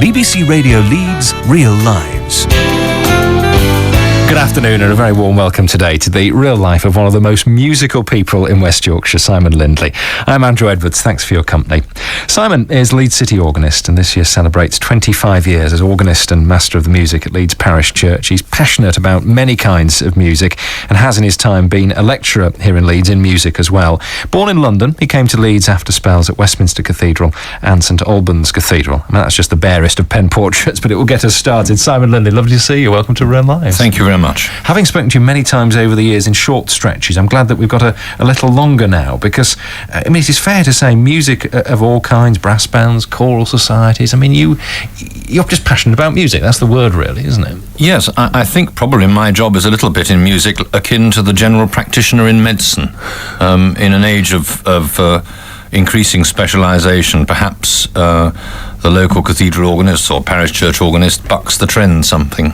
BBC Radio Leeds Real Lives. Good afternoon and a very warm welcome today to the real life of one of the most musical people in West Yorkshire, Simon Lindley. I'm Andrew Edwards, thanks for your company. Simon is Leeds City organist and this year celebrates 25 years as organist and master of the music at Leeds Parish Church. He's passionate about many kinds of music and has in his time been a lecturer here in Leeds in music as well. Born in London, he came to Leeds after spells at Westminster Cathedral and St Albans Cathedral. I mean, that's just the barest of pen portraits, but it will get us started. Simon Lindley, lovely to see you. Welcome to Real Lives. Thank you very much. Having spoken to you many times over the years in short stretches, I'm glad that we've got a little longer now because, I mean, it is fair to say music of all kinds, brass bands, choral societies, I mean, you're just passionate about music. That's the word, really, isn't it? Yes, I think probably my job is a little bit in music akin to the general practitioner in medicine. In an age of increasing specialisation, perhaps the local cathedral organist or parish church organist bucks the trend something.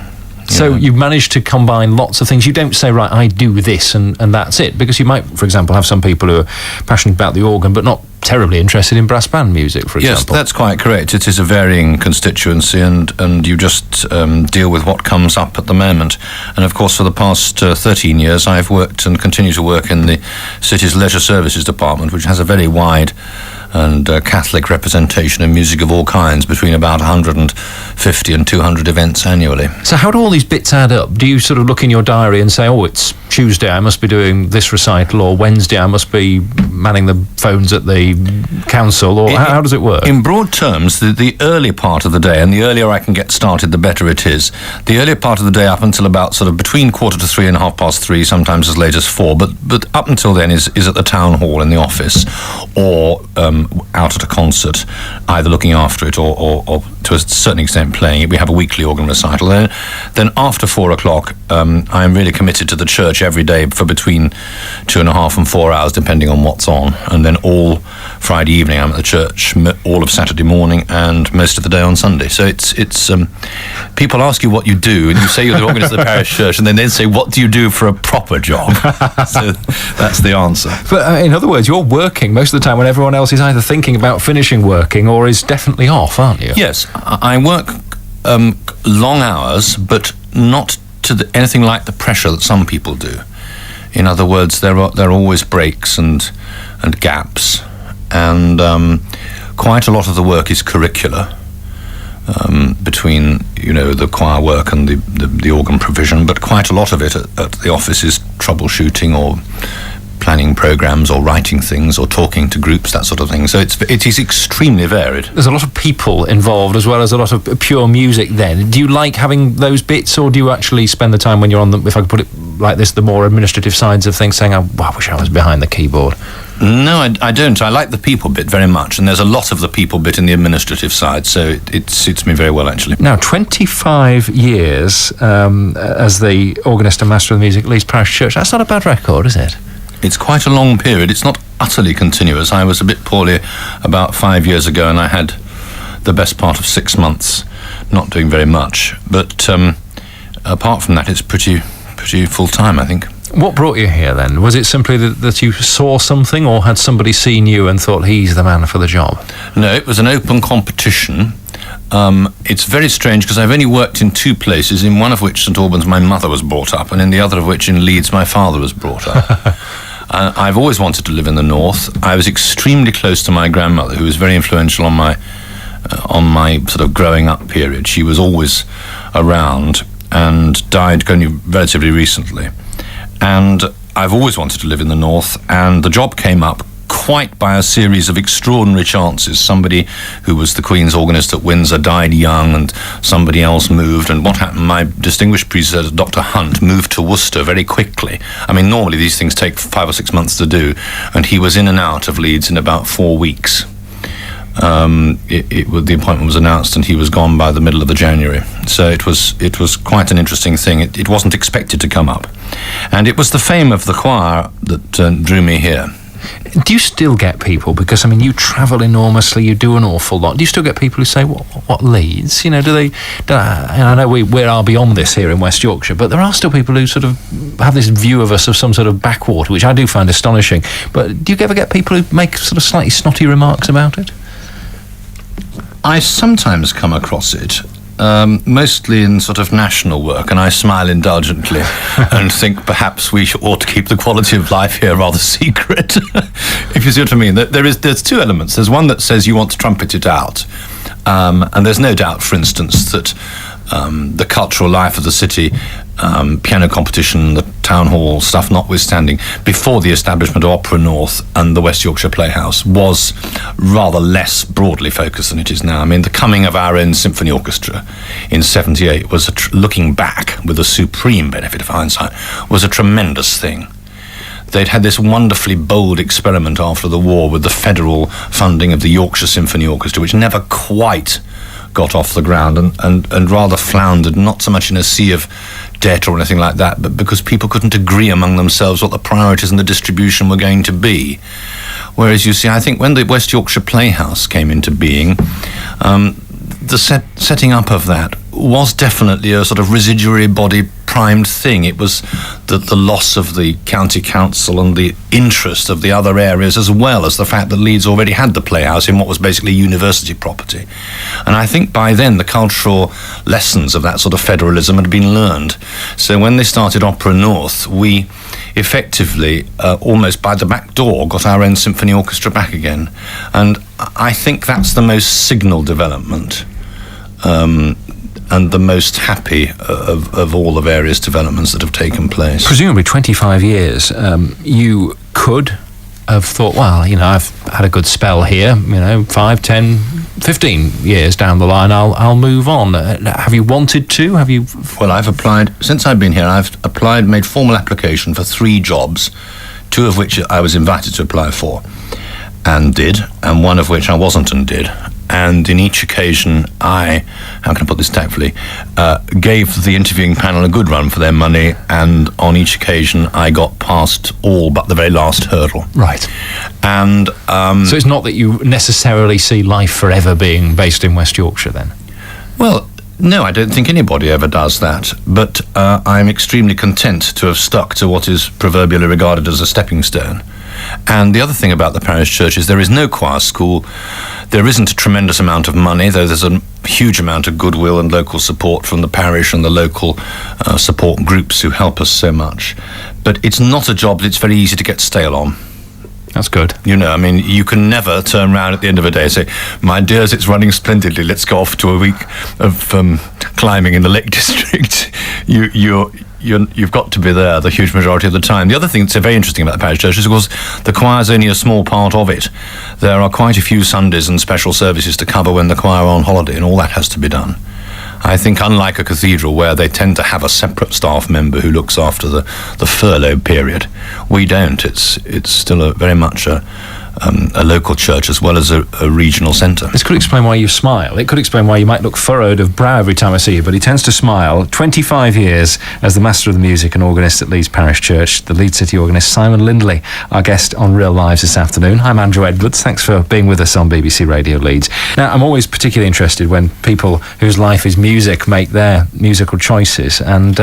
So you've managed to combine lots of things. You don't say, right, I do this and that's it. Because you might, for example, have some people who are passionate about the organ but not terribly interested in brass band music, for example. Yes, that's quite correct. It is a varying constituency and you just deal with what comes up at the moment. And of course, for the past 13 years, I've worked and continue to work in the city's leisure services department, which has a very wide and Catholic representation of music of all kinds, between about 150 and 200 events annually. So how do all these bits add up? Do you sort of look in your diary and say, oh, it's Tuesday, I must be doing this recital, or Wednesday, I must be manning the phones at the council, or how does it work? In broad terms, the early part of the day, and the earlier I can get started, the better it is. The earlier part of the day up until about sort of between 2:45 and 3:30, sometimes as late as 4, but up until then is at the town hall in the office, or out at a concert, either looking after it or to a certain extent playing it. We have a weekly organ recital. Then after 4 o'clock, I am really committed to the church every day for between 2.5 and 4 hours, depending on what's on. And then all Friday evening, I'm at the church, all of Saturday morning, and most of the day on Sunday. So it's people ask you what you do, and you say you're the organist of the parish church, and then they say, what do you do for a proper job? So that's the answer. But in other words, you're working most of the time when everyone else is either thinking about finishing working or is definitely off, aren't you? Yes, I work long hours, but not to anything like the pressure that some people do. In other words, there are always breaks and gaps, and quite a lot of the work is curricular, between the choir work and the organ provision, but quite a lot of it at the office is troubleshooting or planning programs or writing things or talking to groups, that sort of thing. So it is extremely varied. There's a lot of people involved as well as a lot of pure music then. Do you like having those bits, or do you actually spend the time when you're on the, if I could put it like this, the more administrative sides of things, saying, I wish I was behind the keyboard? No, I don't. I like the people bit very much, and there's a lot of the people bit in the administrative side, so it suits me very well, actually. Now, 25 years as the organist and master of the music at Leeds Parish Church, that's not a bad record, is it? It's quite a long period. It's not utterly continuous. I was a bit poorly about 5 years ago, and I had the best part of 6 months not doing very much. But apart from that, it's pretty full-time, I think. What brought you here, then? Was it simply that you saw something, or had somebody seen you and thought, he's the man for the job? No, it was an open competition. It's very strange because I've only worked in 2 places, in one of which, St Albans, my mother was brought up, and in the other of which, in Leeds, my father was brought up. I've always wanted to live in the north. I was extremely close to my grandmother, who was very influential on my sort of growing up period. She was always around and died only relatively recently. And I've always wanted to live in the north, and the job came up quite by a series of extraordinary chances. Somebody who was the Queen's organist at Windsor died young, and somebody else moved, and what happened, my distinguished predecessor, Dr. Hunt, moved to Worcester very quickly. I mean, normally these things take 5 or 6 months to do, and he was in and out of Leeds in about 4 weeks. The appointment was announced and he was gone by the middle of January. So it was quite an interesting thing. It wasn't expected to come up. And it was the fame of the choir that drew me here. Do you still get people, because I mean you travel enormously, you do an awful lot, do you still get people who say, what Leeds? You know, and I know we are beyond this here in West Yorkshire, but there are still people who sort of have this view of us of some sort of backwater, which I do find astonishing. But do you ever get people who make sort of slightly snotty remarks about it? I sometimes come across it, mostly in sort of national work, and I smile indulgently and think perhaps we ought to keep the quality of life here rather secret, if you see what I mean. There's two elements. There's one that says you want to trumpet it out, and there's no doubt, for instance, that the cultural life of the city, piano competition, the town hall stuff notwithstanding, before the establishment of Opera North and the West Yorkshire Playhouse, was rather less broadly focused than it is now. I mean, the coming of our own symphony orchestra in 78 was, looking back with the supreme benefit of hindsight, was a tremendous thing. They'd had this wonderfully bold experiment after the war with the federal funding of the Yorkshire Symphony Orchestra, which never quite got off the ground and rather floundered, not so much in a sea of debt or anything like that, but because people couldn't agree among themselves what the priorities and the distribution were going to be. Whereas, you see, I think when the West Yorkshire Playhouse came into being, the setting up of that was definitely a sort of residuary body primed thing. It was the loss of the county council and the interest of the other areas, as well as the fact that Leeds already had the Playhouse in what was basically university property. And I think by then the cultural lessons of that sort of federalism had been learned. So when they started Opera North, we effectively, almost by the back door, got our own symphony orchestra back again. And I think that's the most signal development, and the most happy of all the various developments that have taken place. Presumably 25 years, you could have thought, well, I've had a good spell here, 5, 10, 15 years down the line, I'll move on. Have you wanted to? Have you? Well, I've applied, since I've been here, made formal application for 3 jobs, 2 of which I was invited to apply for and did, and 1 of which I wasn't and did. And in each occasion, how can I put this tactfully, gave the interviewing panel a good run for their money, and on each occasion I got past all but the very last hurdle. Right. And so it's not that you necessarily see life forever being based in West Yorkshire then? Well, no, I don't think anybody ever does that, but I'm extremely content to have stuck to what is proverbially regarded as a stepping stone. And the other thing about the parish church is there is no choir school. There isn't a tremendous amount of money, though there's a huge amount of goodwill and local support from the parish and the local support groups who help us so much. But it's not a job that it's very easy to get stale on. That's good. You can never turn around at the end of a day and say, my dears, it's running splendidly, let's go off to a week of climbing in the Lake District. You've got to be there the huge majority of the time. The other thing that's very interesting about the parish church is, of course, the choir is only a small part of it. There are quite a few Sundays and special services to cover when the choir are on holiday, and all that has to be done. I think, unlike a cathedral where they tend to have a separate staff member who looks after the furlough period, we don't. It's still very much a local church as well as a regional centre. This could explain why you smile. It could explain why you might look furrowed of brow every time I see you, but he tends to smile. 25 years as the Master of the Music and organist at Leeds Parish Church, the Leeds City organist Simon Lindley, our guest on Real Lives this afternoon. I'm Andrew Edwards. Thanks for being with us on BBC Radio Leeds. Now, I'm always particularly interested when people whose life is music make their musical choices, and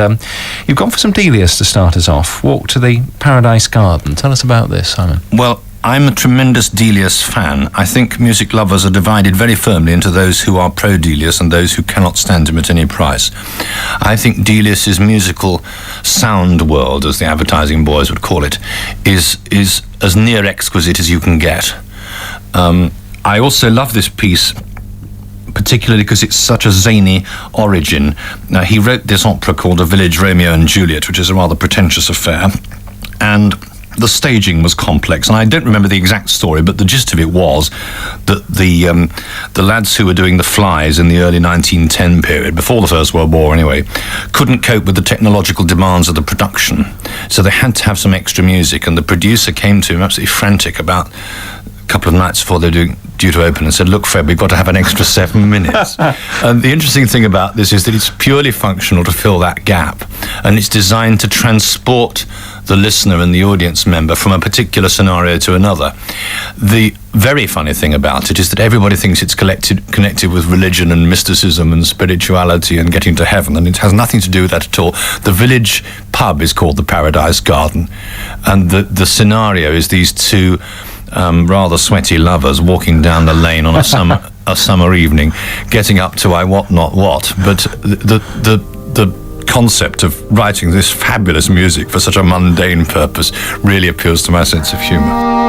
you've gone for some Delius to start us off. Walk to the Paradise Garden. Tell us about this, Simon. Well, I'm a tremendous Delius fan. I think music lovers are divided very firmly into those who are pro-Delius and those who cannot stand him at any price. I think Delius's musical sound world, as the advertising boys would call it, is as near exquisite as you can get. I also love this piece particularly because it's such a zany origin. Now, he wrote this opera called A Village Romeo and Juliet, which is a rather pretentious affair, and the staging was complex, and I don't remember the exact story, but the gist of it was that the lads who were doing the flies in the early 1910 period, before the First World War anyway, couldn't cope with the technological demands of the production, so they had to have some extra music, and the producer came to him absolutely frantic about a couple of nights before they were due to open and said, look, Fred, we've got to have an extra 7 minutes. And the interesting thing about this is that it's purely functional to fill that gap, and it's designed to transport the listener and the audience member from a particular scenario to another. The very funny thing about it is that everybody thinks it's connected with religion and mysticism and spirituality and getting to heaven, and it has nothing to do with that at all. The village pub is called the Paradise Garden, and the scenario is these 2 rather sweaty lovers walking down the lane on a summer evening, getting up to I what not what. But the concept of writing this fabulous music for such a mundane purpose really appeals to my sense of humour.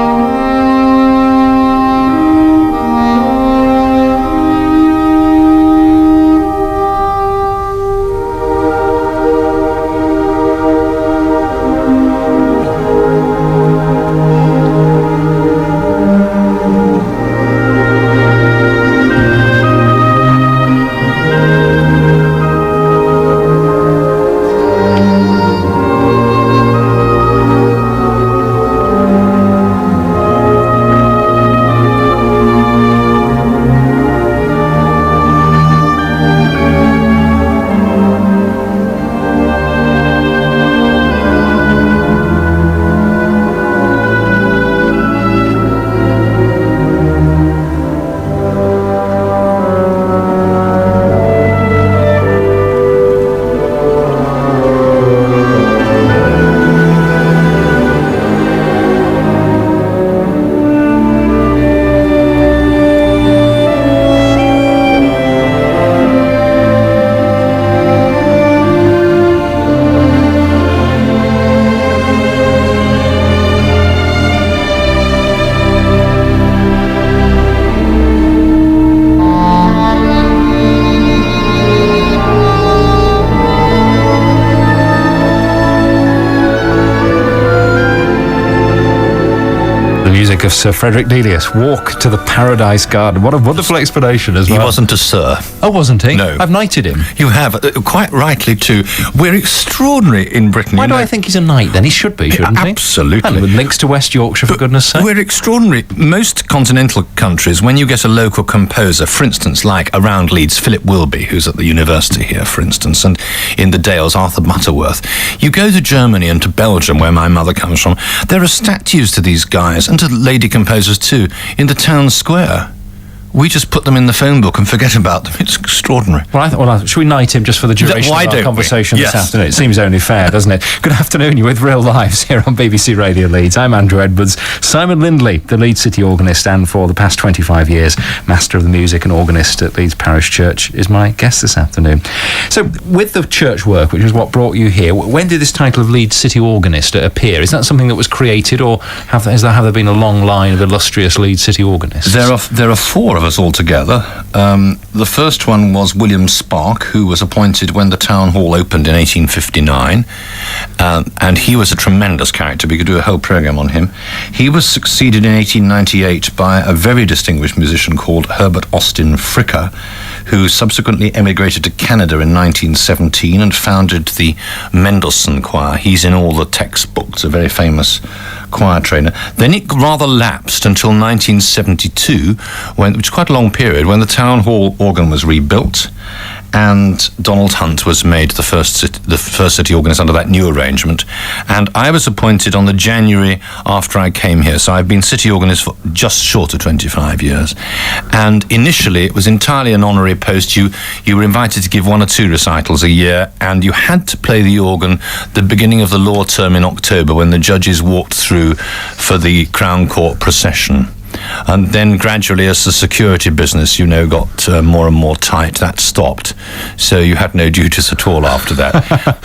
Of Sir Frederick Delius, Walk to the Paradise Garden. What a wonderful explanation as well. He wasn't a sir. Oh, wasn't he? No. I've knighted him. You have, quite rightly too. We're extraordinary in Britain. Why do I think he's a knight then? He should be, shouldn't he? Absolutely. And with links to West Yorkshire, for goodness sake. We're extraordinary. Most continental countries, when you get a local composer, for instance, like around Leeds, Philip Wilby, who's at the university here, for instance, and in the Dales, Arthur Butterworth, you go to Germany and to Belgium, where my mother comes from, there are statues to these guys, and to lady composers too, in the town square. We just put them in the phone book and forget about them. It's extraordinary. Well, should we knight him just for the duration of our conversation this afternoon? It seems only fair, doesn't it? Good afternoon. You're with Real Lives here on BBC Radio Leeds. I'm Andrew Edwards. Simon Lindley, the Leeds City organist, and for the past 25 years, Master of the Music and organist at Leeds Parish Church, is my guest this afternoon. So, with the church work, which is what brought you here, when did this title of Leeds City organist appear? Is that something that was created, or have there been a long line of illustrious Leeds City organists? There are four of us all together. The first one was William Spark, who was appointed when the town hall opened in 1859, and he was a tremendous character. We could do a whole programme on him. He was succeeded in 1898 by a very distinguished musician called Herbert Austin Fricker, who subsequently emigrated to Canada in 1917 and founded the Mendelssohn Choir. He's in all the textbooks, a very famous choir trainer. Then it rather lapsed until 1972, which was quite a long period, when the town hall organ was rebuilt and Donald Hunt was made the first city organist under that new arrangement. And I was appointed on the January after I came here, so I've been city organist for just short of 25 years. And initially, it was entirely an honorary post. You were invited to give 1 or 2 recitals a year, and you had to play the organ the beginning of the law term in October, when the judges walked through for the Crown Court procession. And then gradually, as the security business, got more and more tight, that stopped. So you had no duties at all after that.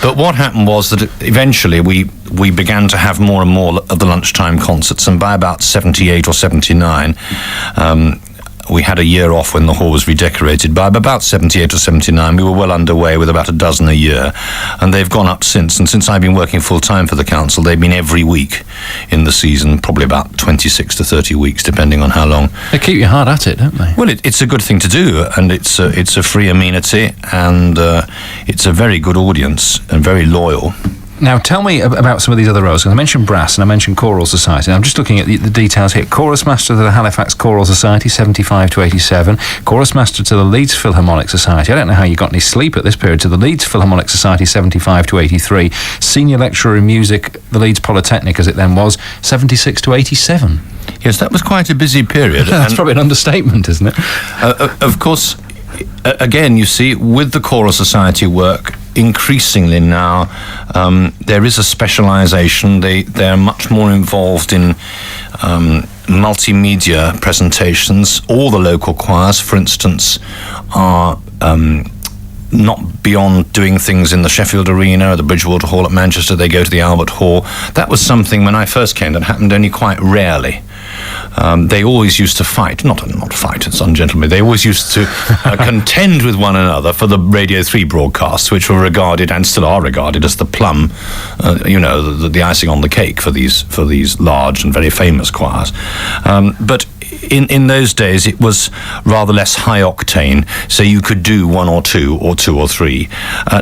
But what happened was that eventually we began to have more and more of the lunchtime concerts, and by about 78 or 79, we had a year off when the hall was redecorated. By about 78 or 79, we were well underway with about a dozen a year, and they've gone up since. And since I've been working full-time for the council, they've been every week in the season, probably about 26 to 30 weeks, depending on how long. They keep you hard at it, don't they? Well, it's a good thing to do, and it's a free amenity, and it's a very good audience and very loyal. Now, tell me about some of these other roles. I mentioned brass and I mentioned choral society. I'm just looking at the details here. Chorus master to the Halifax Choral Society, 75 to 87. Chorus master to the Leeds Philharmonic Society. I don't know how you got any sleep at this period. To the Leeds Philharmonic Society, 75 to 83. Senior lecturer in music, the Leeds Polytechnic, as it then was, 76 to 87. Yes, that was quite a busy period. That's probably an understatement, isn't it? Of course, again, you see, with the choral society work, increasingly now, there is a specialisation. They are much more involved in multimedia presentations. All the local choirs, for instance, are not beyond doing things in the Sheffield Arena or the Bridgewater Hall at Manchester. They go to the Albert Hall. That was something when I first came that happened only quite rarely. They always used to fight, not fight, it's ungentlemanly. They always used to contend with one another for the Radio 3 broadcasts, which were regarded and still are regarded as the plum, the icing on the cake for these large and very famous choirs. But in those days, it was rather less high octane, so you could do one or two or three.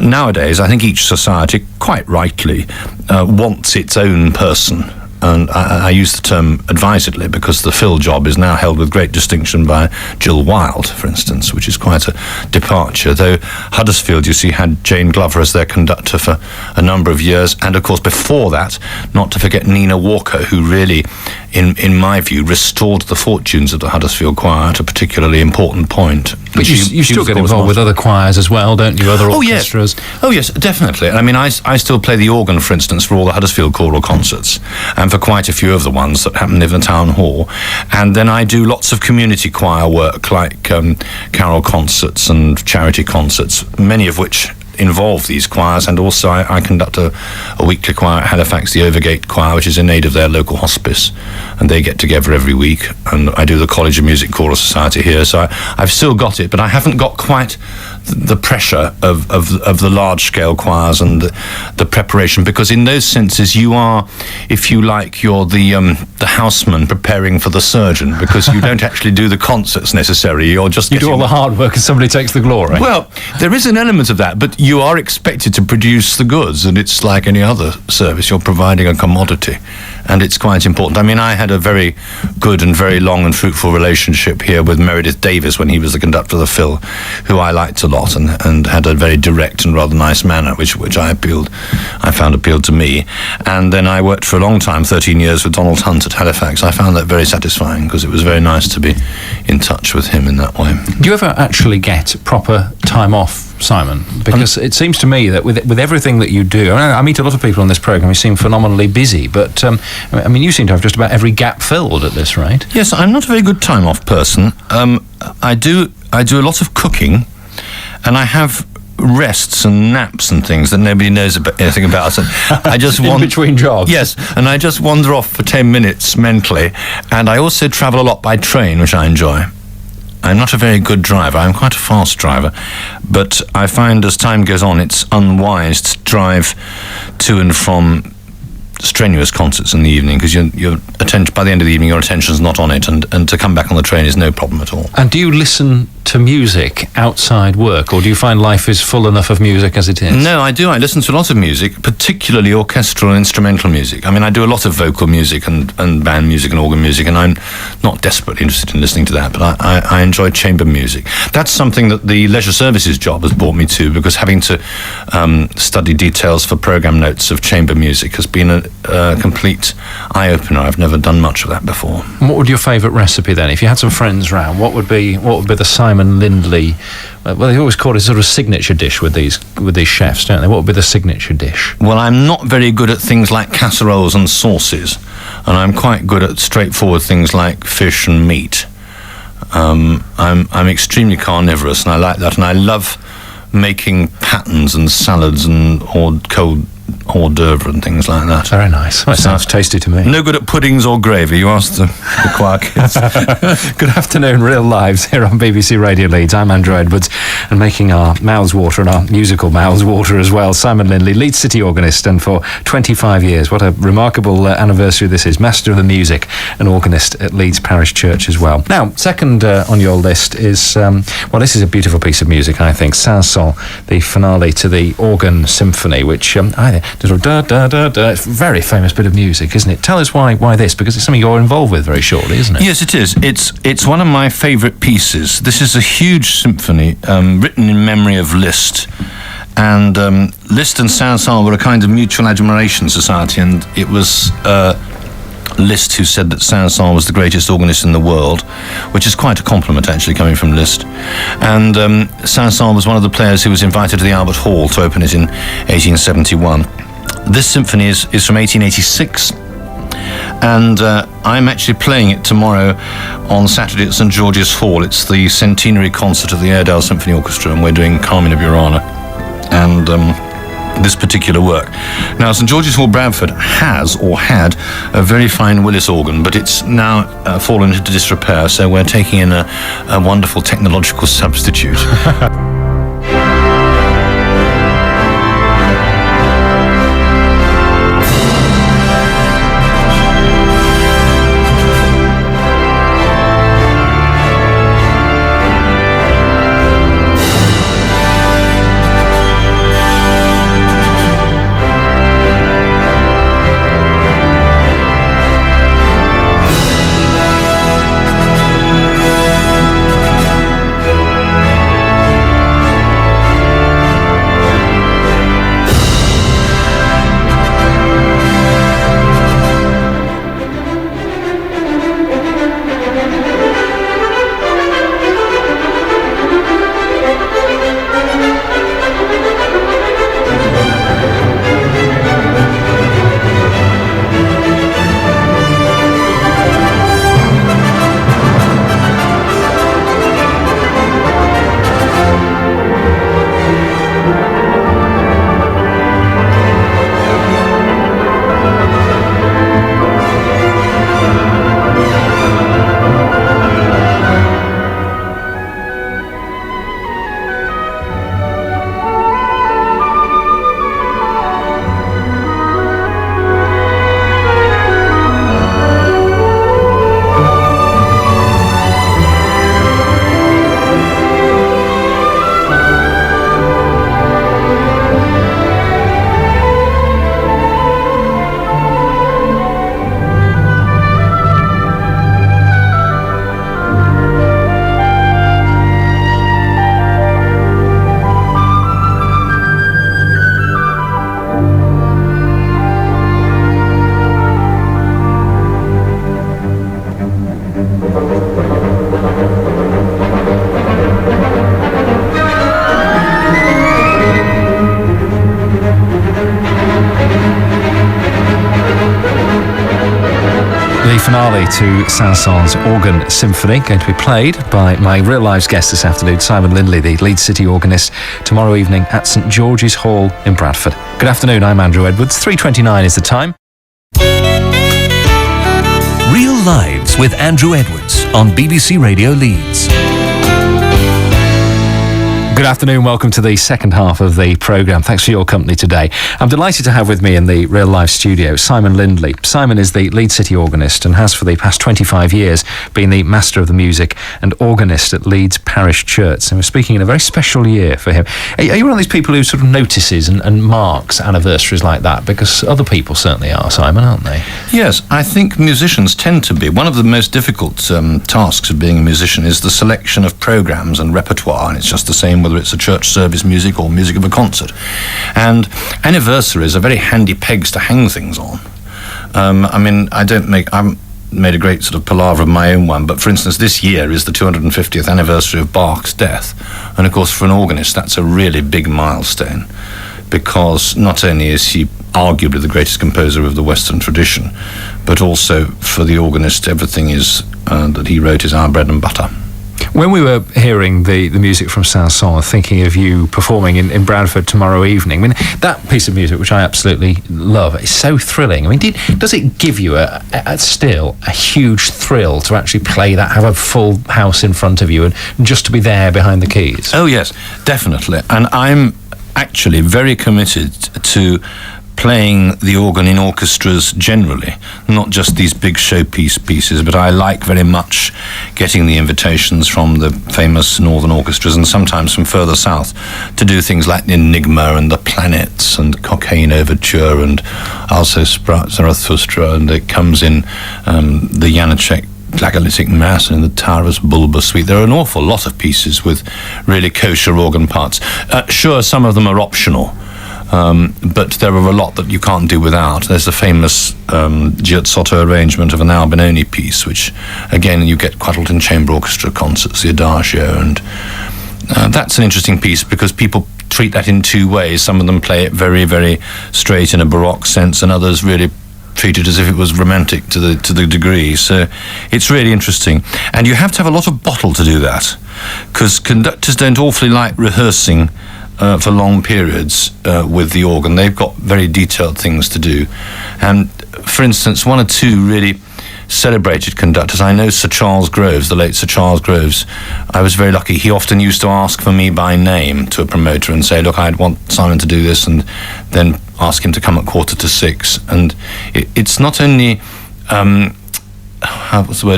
Nowadays, I think each society, quite rightly, wants its own person. And I use the term advisedly because the Phil job is now held with great distinction by Jill Wilde, for instance, which is quite a departure. Though Huddersfield, you see, had Jane Glover as their conductor for a number of years. And, of course, before that, not to forget Nina Walker, who really, in my view, restored the fortunes of the Huddersfield Choir at a particularly important point. But you still get involved with other choirs as well, don't you? Other orchestras? Oh, yes, definitely. I mean, I still play the organ, for instance, for all the Huddersfield choral concerts, and for quite a few of the ones that happen in the town hall. And then I do lots of community choir work, like carol concerts and charity concerts, many of which involve these choirs. And also I conduct a weekly choir at Halifax, the Overgate Choir, which is in aid of their local hospice, and they get together every week. And I do the College of Music Choral Society here, so I've still got it, but I haven't got quite the pressure of the large-scale choirs and the preparation, because in those senses you are, if you like, you're the houseman preparing for the surgeon, because you don't actually do the concerts necessarily. You're just you do all the hard work and somebody takes the glory. Well, there is an element of that, but you are expected to produce the goods, and it's like any other service. You're providing a commodity, and it's quite important. I mean, I had a very good and very long and fruitful relationship here with Meredith Davies when he was the conductor of the Phil, who I liked a lot and had a very direct and rather nice manner, which I found appealed to me. And then I worked for a long time, 13 years, with Donald Hunt at Halifax. I found that very satisfying because it was very nice to be in touch with him in that way. Do you ever actually get proper time off, Simon? Because it seems to me that with everything that you do, I meet a lot of people on this programme who seem phenomenally busy, but I mean, you seem to have just about every gap filled at this rate. Yes, I'm not a very good time off person. I do a lot of cooking, and I have rests and naps and things that nobody knows anything about. And I just in between jobs. Yes, and I just wander off for 10 minutes mentally, and I also travel a lot by train, which I enjoy. I'm not a very good driver. I'm quite a fast driver, but I find as time goes on, it's unwise to drive to and from strenuous concerts in the evening, because your attention, by the end of the evening, your attention's not on it, and to come back on the train is no problem at all. And do you listen to music outside work, or do you find life is full enough of music as it is? No, I do. I listen to a lot of music, particularly orchestral and instrumental music. I mean, I do a lot of vocal music and band music and organ music, and I'm not desperately interested in listening to that, but I enjoy chamber music. That's something that the leisure services job has brought me to, because having to study details for programme notes of chamber music has been a complete eye-opener. I've never done much of that before. And what would your favourite recipe then? If you had some friends round, what would be the Simon Lindley? Well, they always call it a sort of signature dish with these chefs, don't they? What would be the signature dish? Well, I'm not very good at things like casseroles and sauces, and I'm quite good at straightforward things like fish and meat. I'm extremely carnivorous, and I like that, and I love making patterns and salads and cold hors d'oeuvre and things like that. Very nice. Well, it sounds tasty to me. No good at puddings or gravy. You asked the choir kids. Good afternoon, Real Lives here on BBC Radio Leeds. I'm Andrew Edwards, and making our mouths water and our musical mouths water as well, Simon Lindley, Leeds City organist, and for 25 years. What a remarkable anniversary this is. Master of the Music and organist at Leeds Parish Church as well. Now, second on your list is, this is a beautiful piece of music, I think. Saint-Saëns, the finale to the organ symphony, which it's a very famous bit of music, isn't it? Tell us why this, because it's something you're involved with very shortly, isn't it? Yes, it is. It's one of my favourite pieces. This is a huge symphony written in memory of Liszt. And Liszt and Saint-Saëns were a kind of mutual admiration society, and it was Liszt who said that Saint-Saëns was the greatest organist in the world, which is quite a compliment actually coming from Liszt. And Saint-Saëns was one of the players who was invited to the Albert Hall to open it in 1871. This symphony is from 1886, And I'm actually playing it tomorrow on Saturday at St George's Hall. It's the centenary concert of the Airedale Symphony Orchestra, and we're doing Carmina Burana and this particular work. Now, St George's Hall, Bradford has or had a very fine Willis organ, but it's now fallen into disrepair, so we're taking in a wonderful technological substitute. The finale to Saint-Saëns' Organ Symphony, going to be played by my real lives guest this afternoon, Simon Lindley, the Leeds City organist, tomorrow evening at St George's Hall in Bradford. Good afternoon, I'm Andrew Edwards. 3:29 is the time. Real Lives with Andrew Edwards on BBC Radio Leeds. Good afternoon, welcome to the second half of the programme. Thanks for your company today. I'm delighted to have with me in the Real Life studio Simon Lindley. Simon is the Leeds City organist and has for the past 25 years been the Master of the Music and organist at Leeds Parish Church. And we're speaking in a very special year for him. Are you one of these people who sort of notices and marks anniversaries like that? Because other people certainly are, Simon, aren't they? Yes, I think musicians tend to be. One of the most difficult tasks of being a musician is the selection of programmes and repertoire, and it's just the same whether it's a church service music or music of a concert. And anniversaries are very handy pegs to hang things on. I haven't made a great sort of palaver of my own one, but for instance, this year is the 250th anniversary of Bach's death. And of course, for an organist, that's a really big milestone, because not only is he arguably the greatest composer of the Western tradition, but also for the organist, everything is that he wrote is our bread and butter. When we were hearing the music from Saint-Saëns, thinking of you performing in Bradford tomorrow evening, I mean, that piece of music, which I absolutely love, is so thrilling. I mean, does it give you still a huge thrill to actually play that, have a full house in front of you, and just to be there behind the keys? Oh, yes, definitely. And I'm actually very committed to playing the organ in orchestras generally, not just these big showpiece pieces, but I like very much getting the invitations from the famous northern orchestras and sometimes from further south to do things like the Enigma and the Planets and Cocaine Overture and also Zarathustra, and it comes in the Janacek Glagolitic Mass and the Taras Bulba Suite. There are an awful lot of pieces with really kosher organ parts. Sure, some of them are optional, but there are a lot that you can't do without. There's the famous Giazzotto arrangement of an Albinoni piece, which again you get quite a lot in chamber orchestra concerts, the Adagio, and that's an interesting piece because people treat that in two ways. Some of them play it very, very straight in a Baroque sense, and others really treated as if it was romantic to the degree. So it's really interesting. And you have to have a lot of bottle to do that, because conductors don't awfully like rehearsing for long periods with the organ. They've got very detailed things to do. And for instance, one or two really celebrated conductors. I know Sir Charles Groves, the late Sir Charles Groves. I was very lucky. He often used to ask for me by name to a promoter and say, look, I'd want Simon to do this, and then ask him to come at 5:45. And it's not only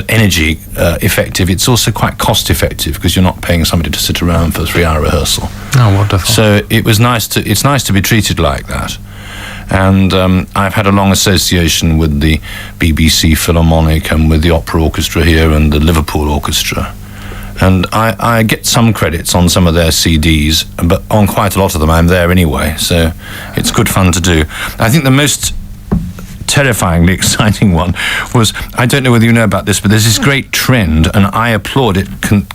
energy effective, it's also quite cost effective, because you're not paying somebody to sit around for a 3-hour rehearsal. Oh, wonderful. So it's nice to be treated like that. And I've had a long association with the BBC Philharmonic and with the Opera Orchestra here and the Liverpool Orchestra. And I get some credits on some of their CDs, but on quite a lot of them I'm there anyway, so it's good fun to do. I think the most terrifyingly exciting one was, I don't know whether you know about this, but there's this great trend, and I applaud it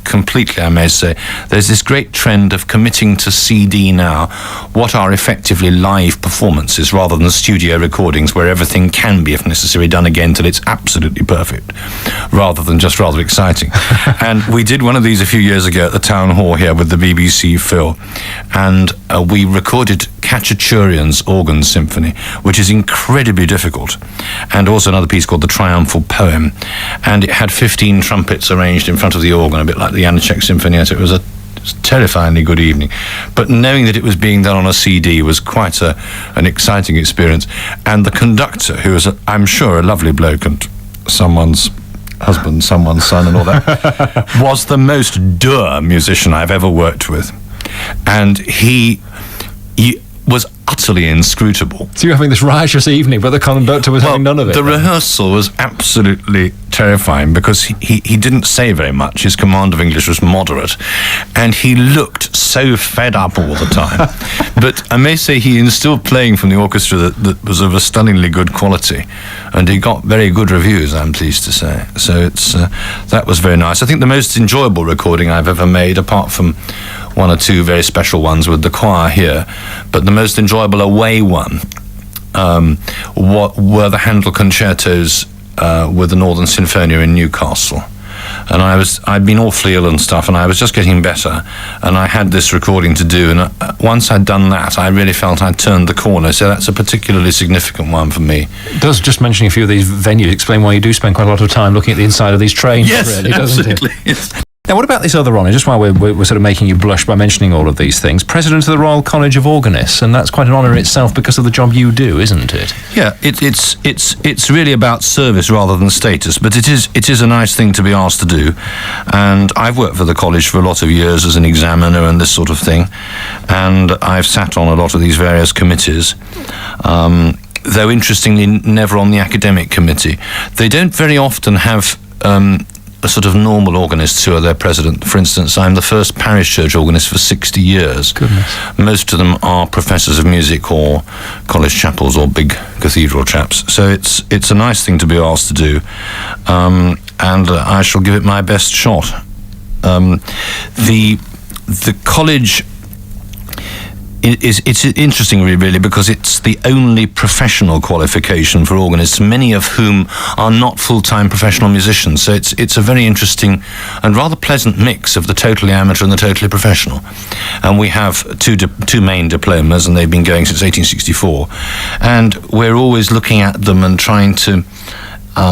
completely, I may say. There's this great trend of committing to CD now what are effectively live performances rather than studio recordings where everything can be, if necessary, done again till it's absolutely perfect, rather than just rather exciting. And we did one of these a few years ago at the Town Hall here with the BBC Phil, and we recorded Khachaturian's Organ Symphony, which is incredibly difficult, and also another piece called The Triumphal Poem, and it had 15 trumpets arranged in front of the organ, a bit like the Janacek Symphony. So it was a terrifyingly good evening, but knowing that it was being done on a CD was quite an exciting experience. And the conductor, who was I'm sure a lovely bloke and someone's husband, someone's son and all that, was the most dour musician I've ever worked with, and he was utterly inscrutable. So you're having this riotous evening, but the conductor was having none of it. The rehearsal was absolutely terrifying, because he didn't say very much. His command of English was moderate, and he looked so fed up all the time. But I may say he instilled playing from the orchestra that was of a stunningly good quality, and he got very good reviews, I'm pleased to say. So that was very nice. I think the most enjoyable recording I've ever made, apart from one or two very special ones with the choir here, but the most enjoyable away one were the Handel concertos with the Northern Sinfonia in Newcastle. And I'd been awfully ill and stuff, and I was just getting better, and I had this recording to do, and once I'd done that, I really felt I'd turned the corner. So that's a particularly significant one for me. Does just mentioning a few of these venues explain why you do spend quite a lot of time looking at the inside of these trains? Yes, really, doesn't absolutely. it? Yes. Now, what about this other honour, just while we're sort of making you blush by mentioning all of these things? President of the Royal College of Organists, and that's quite an honour in itself because of the job you do, isn't it? Yeah, it's really about service rather than status, but it is a nice thing to be asked to do. And I've worked for the college for a lot of years as an examiner and this sort of thing, and I've sat on a lot of these various committees, though interestingly never on the academic committee. They don't very often have a sort of normal organists who are their president. For instance, I'm the first parish church organist for 60 years. Goodness. Most of them are professors of music or college chapels or big cathedral chaps. So it's a nice thing to be asked to do, and I shall give it my best shot. The college it's interesting really, because it's the only professional qualification for organists, many of whom are not full-time professional musicians. So it's a very interesting and rather pleasant mix of the totally amateur and the totally professional. And we have two main diplomas, and they've been going since 1864. And we're always looking at them and trying to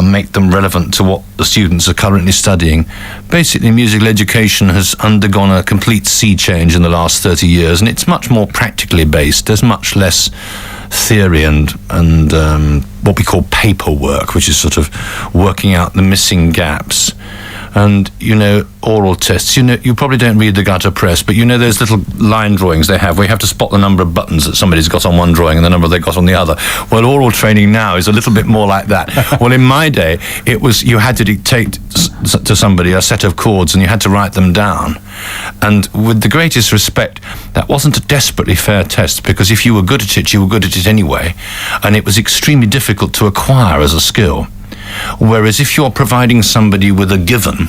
make them relevant to what the students are currently studying. Basically, musical education has undergone a complete sea change in the last 30 years, and it's much more practically based. There's much less theory and what we call paperwork, which is sort of working out the missing gaps. And, oral tests, you probably don't read the gutter press, but those little line drawings they have where you have to spot the number of buttons that somebody's got on one drawing and the number they got on the other. Well, oral training now is a little bit more like that. Well, in my day, it was you had to dictate to somebody a set of chords and you had to write them down. And with the greatest respect, that wasn't a desperately fair test, because if you were good at it, you were good at it anyway. And it was extremely difficult to acquire as a skill. Whereas if you're providing somebody with a given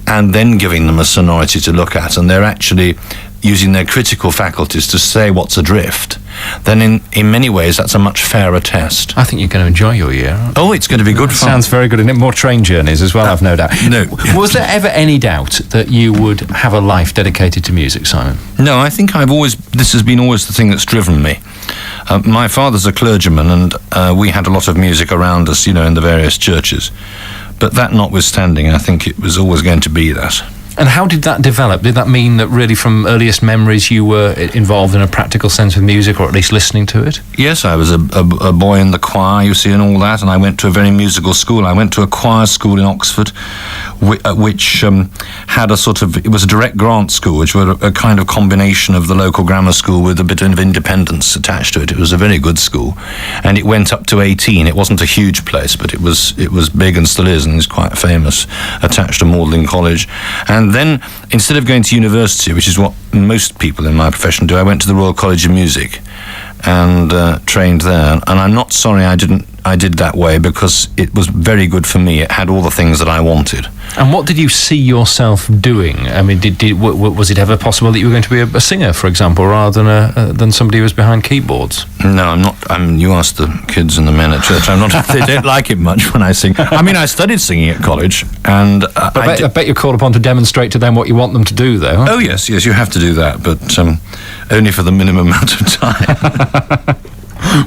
and then giving them a sonority to look at, and they're actually using their critical faculties to say what's adrift, then in many ways that's a much fairer test. I think you're going to enjoy your year. Oh, it's going to be good fun. Sounds very good, and more train journeys as well, I've no doubt. No. Was there ever any doubt that you would have a life dedicated to music, Simon? No, I think this has been always the thing that's driven me. My father's a clergyman, and we had a lot of music around us, in the various churches. But that notwithstanding, I think it was always going to be that. And how did that develop? Did that mean that really from earliest memories you were involved in a practical sense with music, or at least listening to it? Yes, I was a boy in the choir, and all that, and I went to a very musical school. I went to a choir school in Oxford, which had it was a direct grant school, which was a kind of combination of the local grammar school with a bit of independence attached to it. It was a very good school, and it went up to 18. It wasn't a huge place, but it was big and still is, and is quite famous, attached to Magdalen College. And then, instead of going to university, which is what most people in my profession do, I went to the Royal College of Music and trained there. And I'm not sorry I did that way, because it was very good for me. It had all the things that I wanted. And what did you see yourself doing? I mean, was it ever possible that you were going to be a singer, for example, rather than somebody who was behind keyboards? No, I'm not. You ask the kids and the men at church. I'm not. They don't like it much when I sing. I mean, I studied singing at college, and I bet you're called upon to demonstrate to them what you want them to do, though. Oh yes, you have to do that, but only for the minimum amount of time.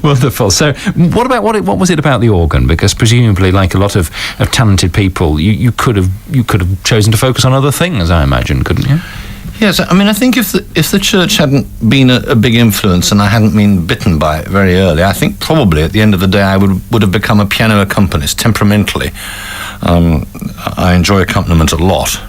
Wonderful. So, what was it about the organ? Because presumably, like a lot of talented people, you could have chosen to focus on other things, I imagine, couldn't you? Yes, I mean, I think if the church hadn't been a big influence and I hadn't been bitten by it very early, I think probably at the end of the day I would have become a piano accompanist. Temperamentally, I enjoy accompaniment a lot.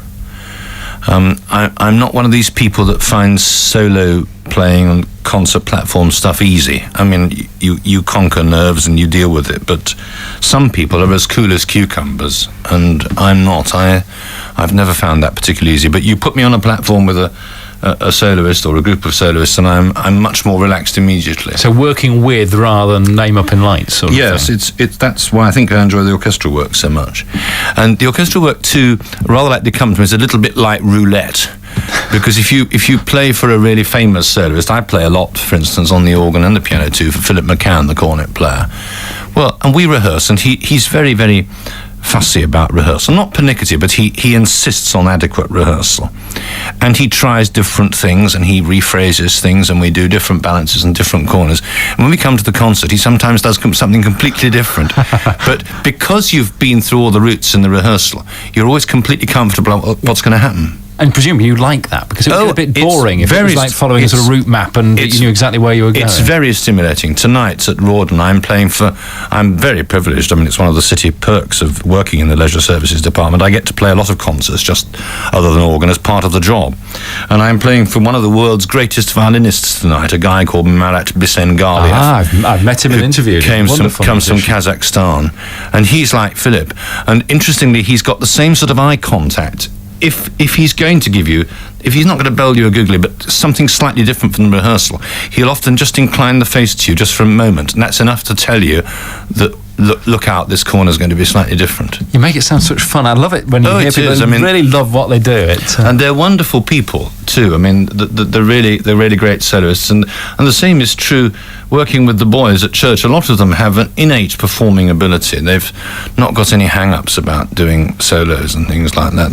I'm not one of these people that finds solo playing on concert platform stuff easy. I mean, you conquer nerves and you deal with it, but some people are as cool as cucumbers, and I'm not. I've never found that particularly easy, but you put me on a platform with a soloist or a group of soloists, and I'm much more relaxed immediately. So working with rather than name up in lights, sort of yes, thing. that's why I think I enjoy the orchestral work so much. And the orchestral work too, rather like the accompaniment, is a little bit like roulette. Because if you play for a really famous soloist, I play a lot, for instance, on the organ and the piano too, for Philip McCann, the cornet player. Well, and we rehearse, and he's very, very fussy about rehearsal. Not pernickety, but he insists on adequate rehearsal. And he tries different things, and he rephrases things, and we do different balances and different corners. And when we come to the concert, he sometimes does something completely different. But because you've been through all the routes in the rehearsal, you're always completely comfortable on what's going to happen. And presumably you like that, because it would get a bit boring if it was like following a sort of route map and you knew exactly where you were going. It's very stimulating. Tonight at Rawdon, I'm very privileged. I mean, it's one of the city perks of working in the leisure services department. I get to play a lot of concerts, just other than organ, as part of the job. And I'm playing for one of the world's greatest violinists tonight, a guy called Marat Bisengaliev. I've met him and interviewed him. Comes from Kazakhstan. And he's like Philip. And interestingly, he's got the same sort of eye contact. If he's going to give you, if he's not going to bell you a googly, but something slightly different from the rehearsal, he'll often just incline the face to you just for a moment, and that's enough to tell you that look out, this corner's going to be slightly different. You make it sound such fun. I love it when you hear people who really love what they do. And they're wonderful people too. I mean, they're really great soloists, and the same is true working with the boys at church. A lot of them have an innate performing ability. They've not got any hang-ups about doing solos and things like that.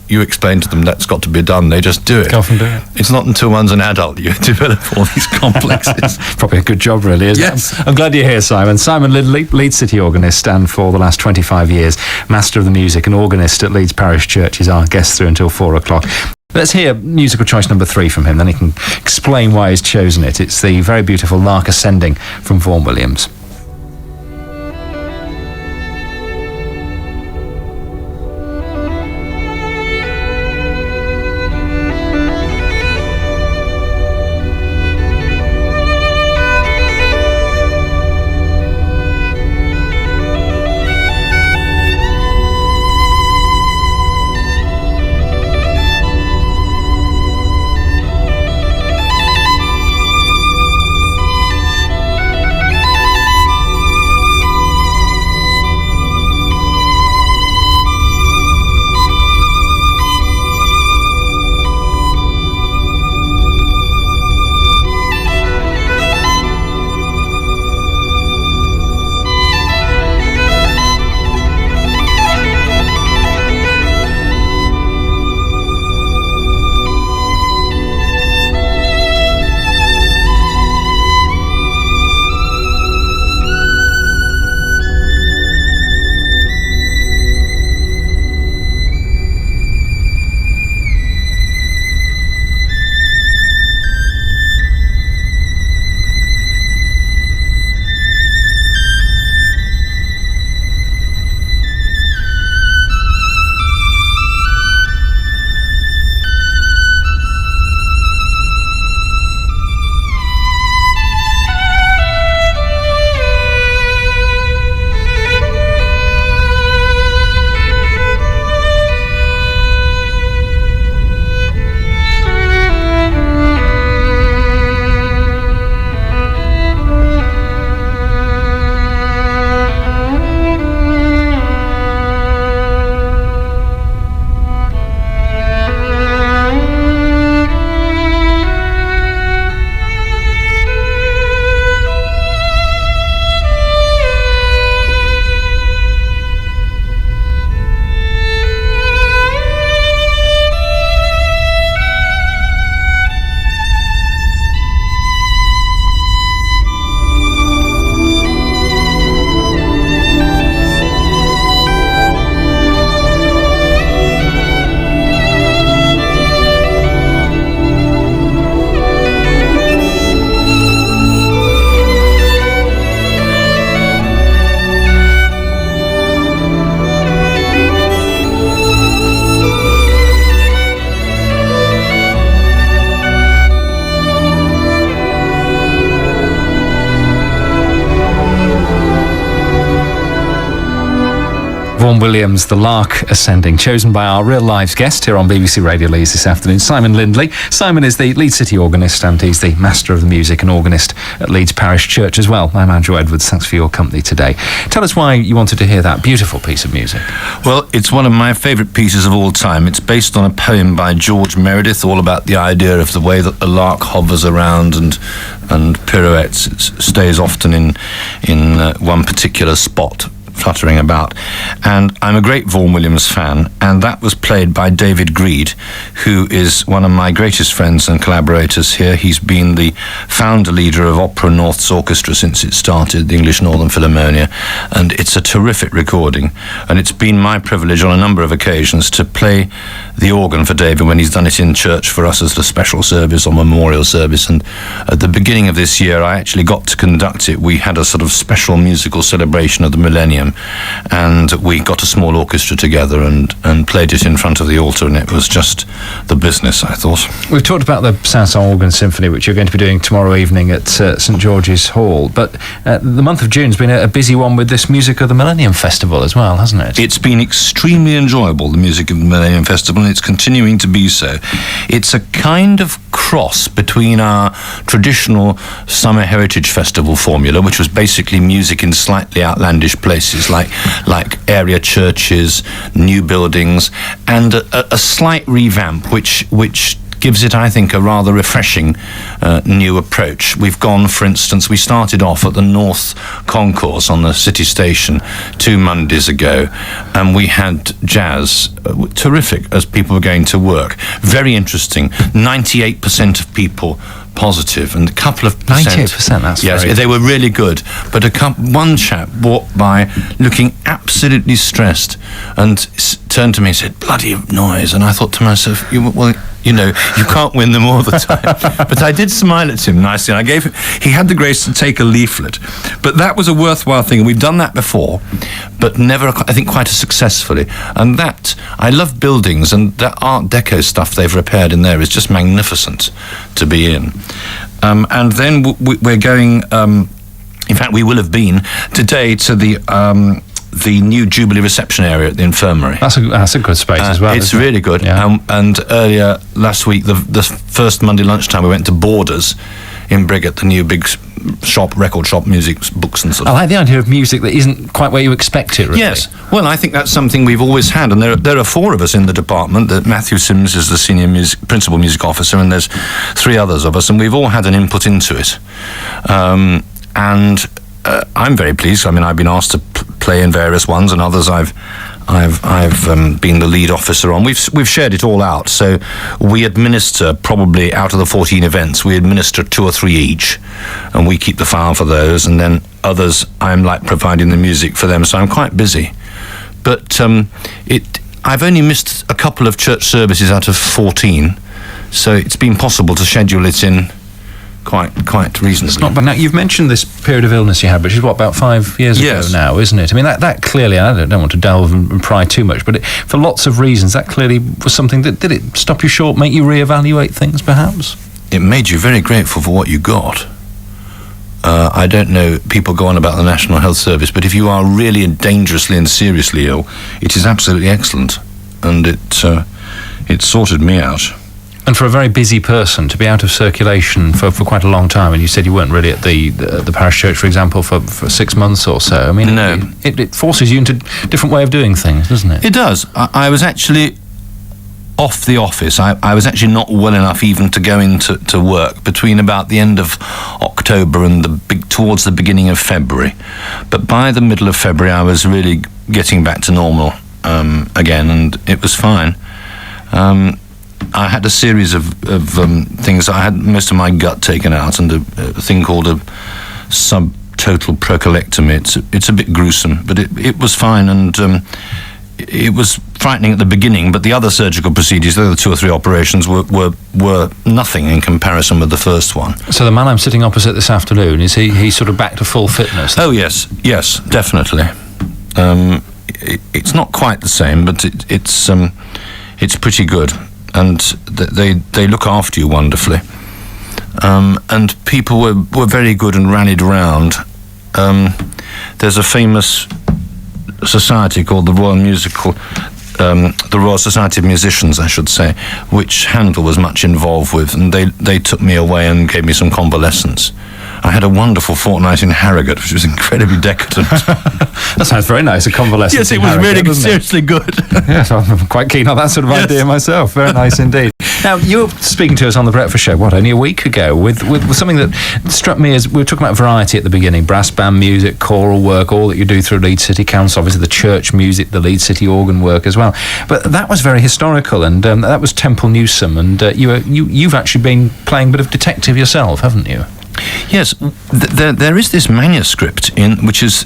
You explain to them that's got to be done, they just do it. Go off and do it. It's not until one's an adult you develop all these complexes. Probably a good job, really, isn't it? I'm glad you're here, Simon. Simon Lindley, Leeds City organist, and for the last 25 years, Master of the Music and organist at Leeds Parish Church, is our guest through until 4 o'clock. Let's hear musical choice number 3 from him, then he can explain why he's chosen it. It's the very beautiful Lark Ascending from Vaughan Williams. Vaughan Williams, The Lark Ascending, chosen by our Real Lives guest here on BBC Radio Leeds this afternoon, Simon Lindley. Simon is the Leeds City organist and he's the Master of the Music and organist at Leeds Parish Church as well. I'm Andrew Edwards, thanks for your company today. Tell us why you wanted to hear that beautiful piece of music. Well, it's one of my favourite pieces of all time. It's based on a poem by George Meredith, all about the idea of the way that the lark hovers around and pirouettes. It stays often in one particular spot, fluttering about. And I'm a great Vaughan Williams fan, and that was played by David Greed, who is one of my greatest friends and collaborators here. He's been the founder leader of Opera North's orchestra since it started, the English Northern Philharmonia, and it's a terrific recording. And it's been my privilege on a number of occasions to play the organ for David when he's done it in church for us as a special service or memorial service. And at the beginning of this year, I actually got to conduct it. We had a sort of special musical celebration of the Millennium, and we got a small orchestra together and played it in front of the altar, and it was just the business, I thought. We've talked about the Saint-Saëns Organ Symphony, which you're going to be doing tomorrow evening at St George's Hall, but the month of June's been a busy one with this Music of the Millennium Festival as well, hasn't it? It's been extremely enjoyable, the Music of the Millennium Festival, and it's continuing to be so. It's a kind of cross between our traditional Summer Heritage Festival formula, which was basically music in slightly outlandish places like area churches, new buildings, and a slight revamp which gives it, I think, a rather refreshing new approach. We've gone, for instance, we started off at the North Concourse on the city station 2 Mondays ago, and we had jazz, terrific, as people were going to work. Very interesting. 98% of people positive, and a couple of percent. 98%, that's yes, very they were really good. But one chap walked by looking absolutely stressed and turned to me and said, "Bloody noise." And I thought to myself, you can't win them all the time. But I did smile at him nicely, and he had the grace to take a leaflet. But that was a worthwhile thing, and we've done that before, but never, I think, quite as successfully. And that, I love buildings, and that Art Deco stuff they've repaired in there is just magnificent to be in. And then we're going, in fact, we will have been today to the new Jubilee reception area at the infirmary. That's a good space as well. It's really good. Yeah. And earlier last week, the first Monday lunchtime, we went to Borders in Briggate, the new big record shop, music, books and stuff. I like the idea of music that isn't quite where you expect it, really. Yes. Well, I think that's something we've always had, and there are 4 of us in the department. Matthew Sims is the senior principal music officer, and there's 3 others of us, and we've all had an input into it. And I'm very pleased. I mean, I've been asked to play in various ones, and others I've been the lead officer on. We've shared it all out, so we administer, probably out of the 14 events, we administer 2 or 3 each, and we keep the file for those, and then others I'm like providing the music for them, so I'm quite busy. But I've only missed a couple of church services out of 14, so it's been possible to schedule it in quite reasonably. It's not bad. Now, you've mentioned this period of illness you had, which is about 5 years ago now, isn't it? I mean, that clearly, I don't want to delve and pry too much, but for lots of reasons, that clearly was something that, did it stop you short, make you reevaluate things, perhaps? It made you very grateful for what you got. I don't know, people go on about the National Health Service, but if you are really dangerously and seriously ill, it is absolutely excellent, and it sorted me out. And for a very busy person to be out of circulation for quite a long time, and you said you weren't really at the parish church, for example, for 6 months or so. I mean, no. It forces you into a different way of doing things, doesn't it? It does. I was actually off the office. I was actually not well enough even to go into work between about the end of October and towards the beginning of February. But by the middle of February, I was really getting back to normal again, and it was fine. I had a series of things. I had most of my gut taken out, and a thing called a subtotal procolectomy. It's a bit gruesome, but it was fine, and it was frightening at the beginning. But the other surgical procedures, the other 2 or 3 operations, were nothing in comparison with the first one. So the man I'm sitting opposite this afternoon, is he sort of back to full fitness? Oh yes, definitely. It's not quite the same, but it's pretty good. And they look after you wonderfully. And people were very good and rallied round. There's a famous society called the the Royal Society of Musicians, I should say, which Handel was much involved with, and they took me away and gave me some convalescence. I had a wonderful fortnight in Harrogate, which was incredibly decadent. That sounds very nice, a convalescence. Yes, it in was Harrogate, really seriously good. Yes, I'm quite keen on that sort of idea myself. Very nice indeed. Now, you were speaking to us on The Breakfast Show, only a week ago, with something that struck me as, we were talking about variety at the beginning, brass band music, choral work, all that you do through Leeds City Council, obviously the church music, the Leeds City organ work as well. But that was very historical, and that was Temple Newsome, and you've actually been playing a bit of detective yourself, haven't you? Yes, there is this manuscript which is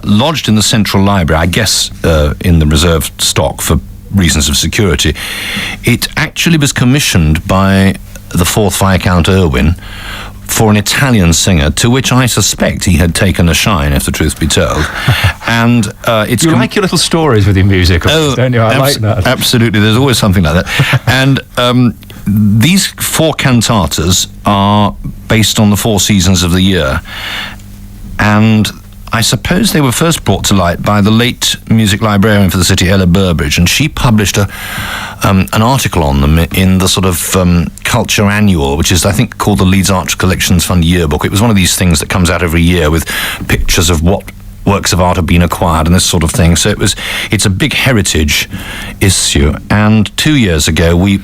lodged in the Central Library, I guess in the reserved stock for reasons of security. It actually was commissioned by the 4th Viscount Irwin for an Italian singer, to which I suspect he had taken a shine, if the truth be told. And it's you like your little stories with your music, don't you? I like that. Absolutely, there's always something like that. And these 4 cantatas are based on the 4 seasons of the year, and I suppose they were first brought to light by the late music librarian for the city, Ella Burbridge, and she published an article on them in the sort of Culture Annual, which is, I think, called the Leeds Arts Collections Fund Yearbook. It was one of these things that comes out every year with pictures of what works of art have been acquired and this sort of thing. So it's a big heritage issue. And 2 years ago, we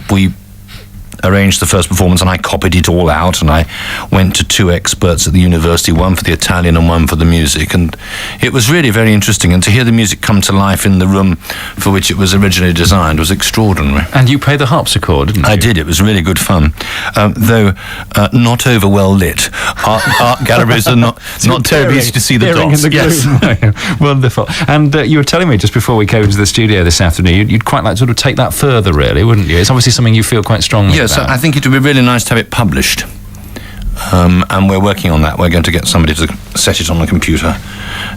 arranged the first performance, and I copied it all out, and I went to 2 experts at the university, one for the Italian and one for the music, and it was really very interesting, and to hear the music come to life in the room for which it was originally designed was extraordinary. And you played the harpsichord, didn't you? I did. It was really good fun, though not over well lit. Art galleries are not terribly easy to see the dots. Yes. Wonderful. And you were telling me just before we came into the studio this afternoon, you'd quite like to sort of take that further, really, wouldn't you? It's obviously something you feel quite strongly about. I think it would be really nice to have it published, and we're working on that. We're going to get somebody to set it on the computer,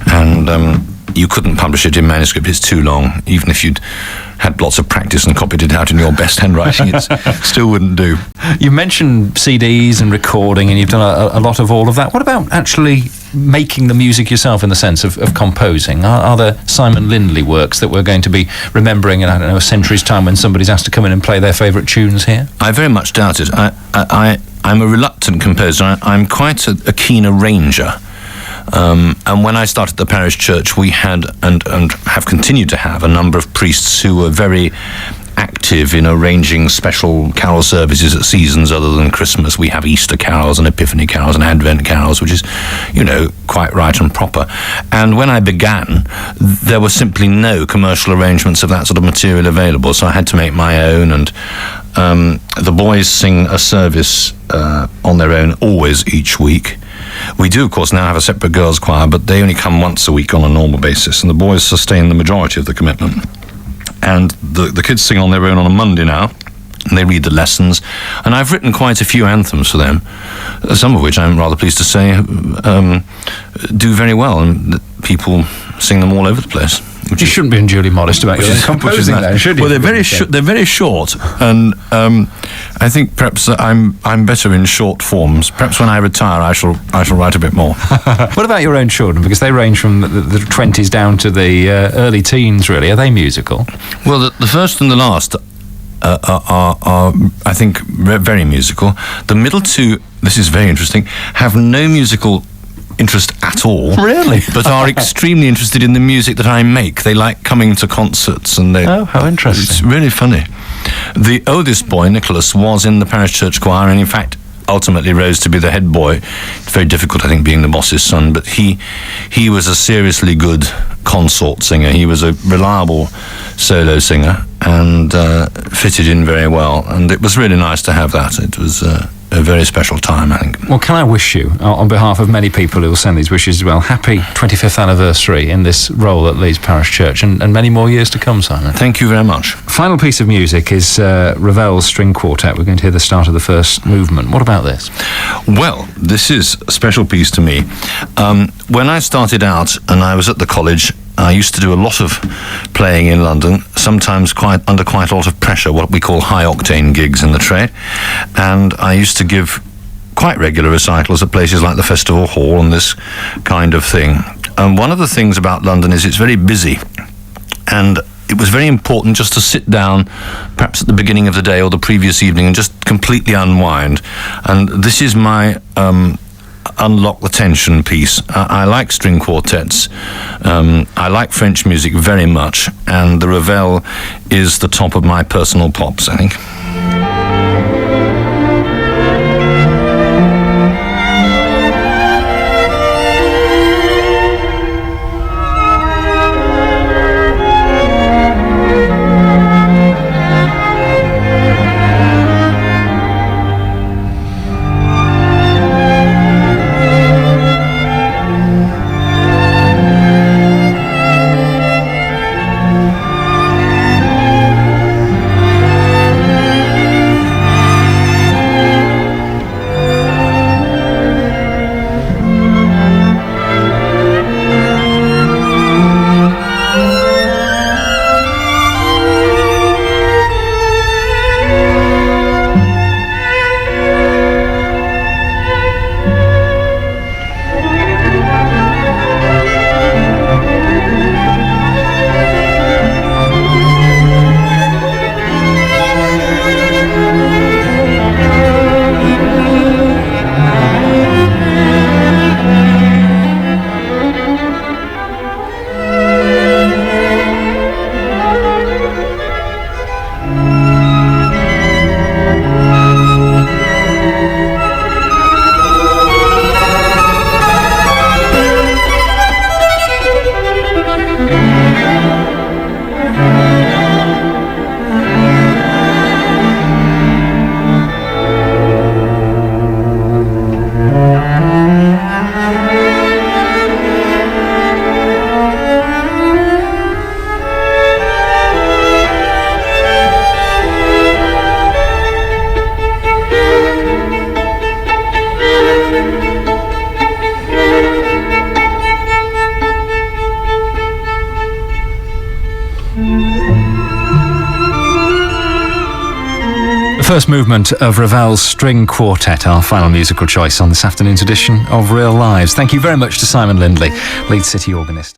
and you couldn't publish it in manuscript, it's too long. Even if you'd had lots of practice and copied it out in your best handwriting, it still wouldn't do. You mentioned CDs and recording, and you've done a lot of all of that. What about actually making the music yourself, in the sense of composing? Are there Simon Lindley works that we're going to be remembering in, I don't know, a century's time, when somebody's asked to come in and play their favourite tunes here? I very much doubt it. I'm a reluctant composer. I'm quite a keen arranger. And when I started the parish church, we had and have continued to have a number of priests who were very active in arranging special carol services at seasons other than Christmas. We have Easter carols and Epiphany carols and Advent carols, which is, quite right and proper. And when I began, there were simply no commercial arrangements of that sort of material available, so I had to make my own, and the boys sing a service on their own always each week. We do, of course, now have a separate girls' choir, but they only come once a week on a normal basis, and the boys sustain the majority of the commitment. And the kids sing on their own on a Monday now, and they read the lessons. And I've written quite a few anthems for them, some of which I'm rather pleased to say do very well, and people sing them all over the place. You shouldn't be unduly modest about your composing, then, should you? Well, they're very short, and I think perhaps I'm better in short forms. Perhaps when I retire, I shall write a bit more. What about your own children? Because they range from the 20s down to the early teens. Really, are they musical? Well, the first and the last are I think very musical. The middle 2, this is very interesting, have no musical interest at all. Really? But are extremely interested in the music that I make. They like coming to concerts, and oh, how interesting. It's really funny. The oldest boy, Nicholas, was in the parish church choir, and in fact ultimately rose to be the head boy. It's very difficult, I think, being the boss's son, but he was a seriously good consort singer. He was a reliable solo singer and fitted in very well, and it was really nice to have that. It was a very special time, I think. Well, can I wish you, on behalf of many people who will send these wishes as well, happy 25th anniversary in this role at Leeds Parish Church, and many more years to come, Simon. Thank you very much. Final piece of music is Ravel's String Quartet. We're going to hear the start of the first movement. What about this? Well, this is a special piece to me. When I started out and I was at the college, I used to do a lot of playing in London, sometimes under quite a lot of pressure, what we call high-octane gigs in the trade. And I used to give quite regular recitals at places like the Festival Hall and this kind of thing. one of the things about London is it's very busy, and it was very important just to sit down, perhaps at the beginning of the day or the previous evening, and just completely unwind. And this is my unlock the tension piece. I like string quartets. I like French music very much, and the Ravel is the top of my personal pops, I think. First movement of Ravel's String Quartet, our final musical choice on this afternoon's edition of Real Lives. Thank you very much to Simon Lindley, Leeds City organist.